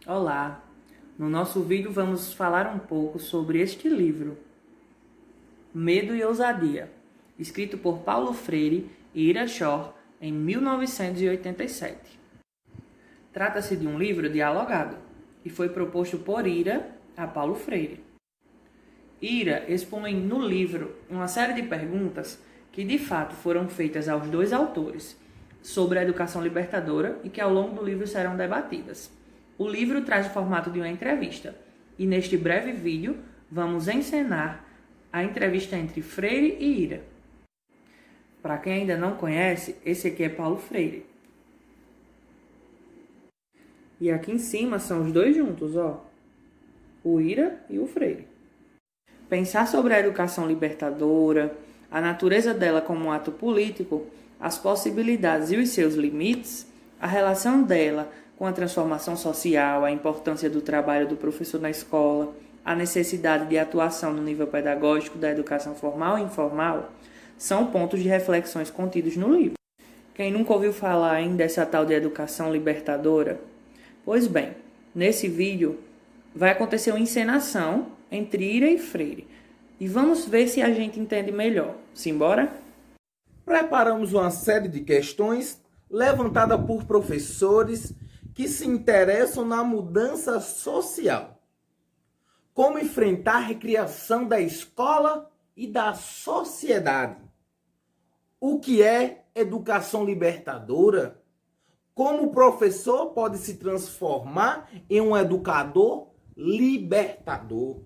Olá! No nosso vídeo vamos falar um pouco sobre este livro, Medo e Ousadia, escrito por Paulo Freire e Ira Shor em 1987. Trata-se de um livro dialogado e foi proposto por Ira a Paulo Freire. Ira expõe no livro uma série de perguntas que de fato foram feitas aos dois autores sobre a educação libertadora e que ao longo do livro serão debatidas. O livro traz o formato de uma entrevista e neste breve vídeo vamos encenar a entrevista entre Freire e Ira. Para quem ainda não conhece, esse aqui é Paulo Freire. E aqui em cima são os dois juntos, ó. O Ira e o Freire. Pensar sobre a educação libertadora, a natureza dela como um ato político, as possibilidades e os seus limites, a relação dela com a transformação social, a importância do trabalho do professor na escola, a necessidade de atuação no nível pedagógico da educação formal e informal, são pontos de reflexões contidos no livro. Quem nunca ouviu falar ainda dessa tal de educação libertadora? Pois bem, nesse vídeo vai acontecer uma encenação entre Ira e Freire. E vamos ver se a gente entende melhor. Simbora? Preparamos uma série de questões levantada por professores que se interessam na mudança social. Como enfrentar a recriação da escola e da sociedade? O que é educação libertadora? Como o professor pode se transformar em um educador libertador?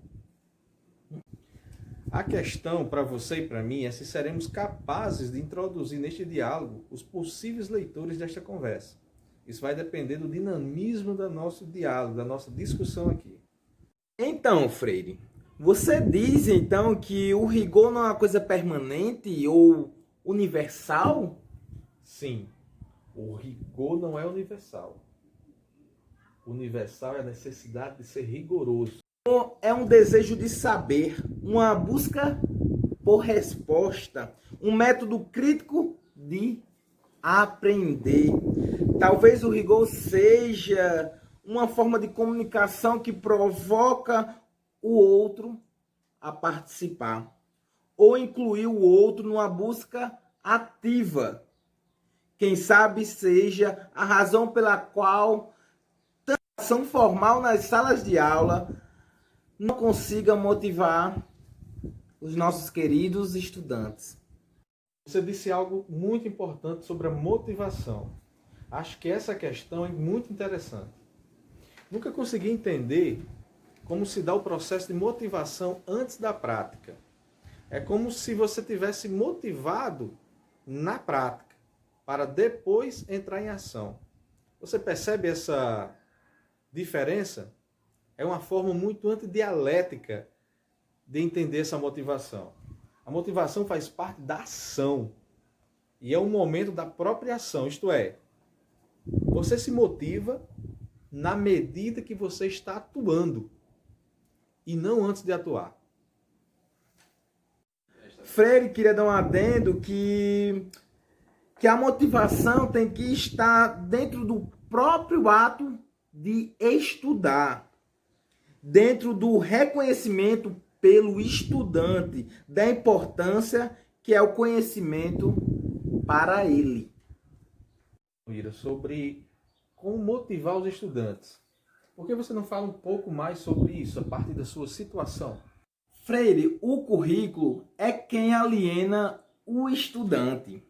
A questão para você e para mim é se seremos capazes de introduzir neste diálogo os possíveis leitores desta conversa. Isso vai depender do dinamismo do nosso diálogo, da nossa discussão aqui. Então, Freire, você diz então que o rigor não é uma coisa permanente ou universal? Sim, o rigor não é universal. Universal é a necessidade de ser rigoroso. É um desejo de saber, uma busca por resposta, um método crítico de aprender. Talvez o rigor seja uma forma de comunicação que provoca o outro a participar, ou incluir o outro numa busca ativa. Quem sabe seja a razão pela qual tanta ação formal nas salas de aula não consiga motivar os nossos queridos estudantes. Você disse algo muito importante sobre a motivação. Acho que essa questão é muito interessante. Nunca consegui entender como se dá o processo de motivação antes da prática. É como se você tivesse motivado na prática, para depois entrar em ação. Você percebe essa diferença? É uma forma muito antidialética de entender essa motivação. A motivação faz parte da ação. E é um momento da própria ação, isto é, você se motiva na medida que você está atuando e não antes de atuar. Freire queria dar um adendo que a motivação tem que estar dentro do próprio ato de estudar, dentro do reconhecimento pelo estudante da importância que é o conhecimento para ele. Ira, sobre como motivar os estudantes. Por que você não fala um pouco mais sobre isso, a partir da sua situação? Freire, o currículo é quem aliena o estudante.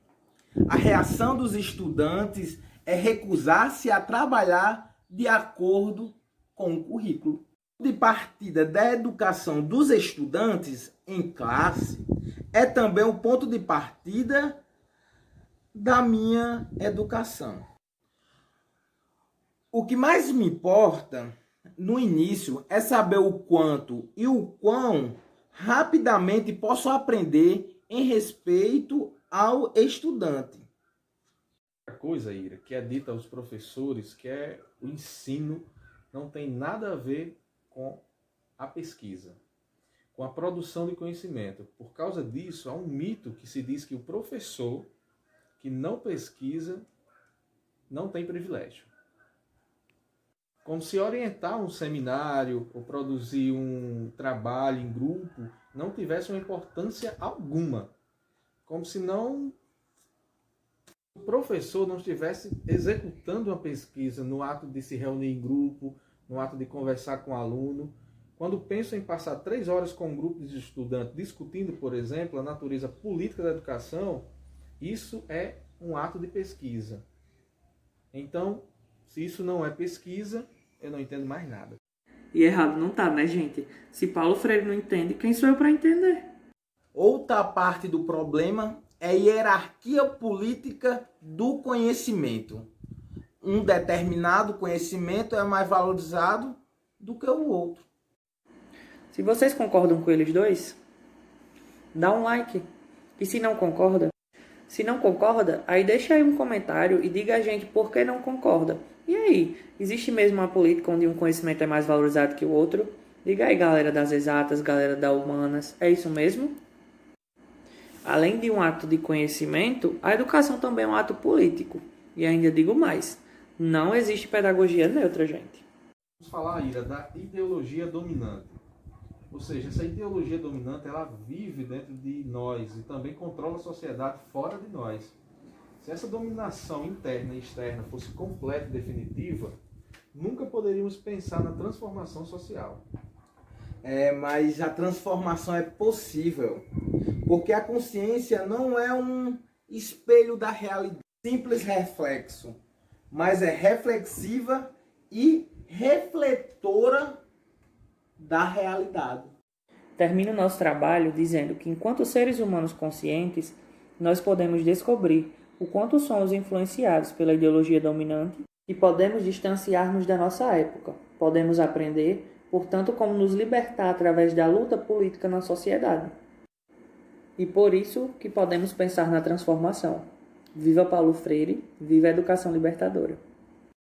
A reação dos estudantes é recusar-se a trabalhar de acordo com o currículo. De partida da educação dos estudantes em classe é também o ponto de partida da minha educação. O que mais me importa no início é saber o quanto e o quão rapidamente posso aprender em respeito ao estudante. Outra coisa, Ira, que é dita aos professores, que é o ensino, não tem nada a ver com a pesquisa, com a produção de conhecimento. Por causa disso, há um mito que se diz que o professor que não pesquisa não tem privilégio. Como se orientar um seminário ou produzir um trabalho em grupo não tivesse uma importância alguma. Como se o professor não estivesse executando uma pesquisa no ato de se reunir em grupo, no ato de conversar com o aluno. Quando penso em passar 3 horas com um grupo de estudantes discutindo, por exemplo, a natureza política da educação, isso é um ato de pesquisa. Então, se isso não é pesquisa, eu não entendo mais nada. E errado não tá, né, gente? Se Paulo Freire não entende, quem sou eu para entender? Outra parte do problema é a hierarquia política do conhecimento. Um determinado conhecimento é mais valorizado do que o outro. Se vocês concordam com eles dois, dá um like. E se não concorda? Se não concorda, aí deixa aí um comentário e diga a gente por que não concorda. E aí, existe mesmo uma política onde um conhecimento é mais valorizado que o outro? Diga aí, galera das exatas, galera das humanas, é isso mesmo? Além de um ato de conhecimento, a educação também é um ato político. E ainda digo mais, não existe pedagogia neutra, gente. Vamos falar, Ira, da ideologia dominante. Ou seja, essa ideologia dominante, ela vive dentro de nós e também controla a sociedade fora de nós. Se essa dominação interna e externa fosse completa e definitiva, nunca poderíamos pensar na transformação social. Mas a transformação é possível, porque a consciência não é um espelho da realidade, simples reflexo, mas é reflexiva e refletora da realidade. Termino nosso trabalho dizendo que, enquanto seres humanos conscientes, nós podemos descobrir o quanto somos influenciados pela ideologia dominante e podemos distanciar-nos da nossa época. Podemos aprender, portanto, como nos libertar através da luta política na sociedade. E por isso que podemos pensar na transformação. Viva Paulo Freire, viva a educação libertadora!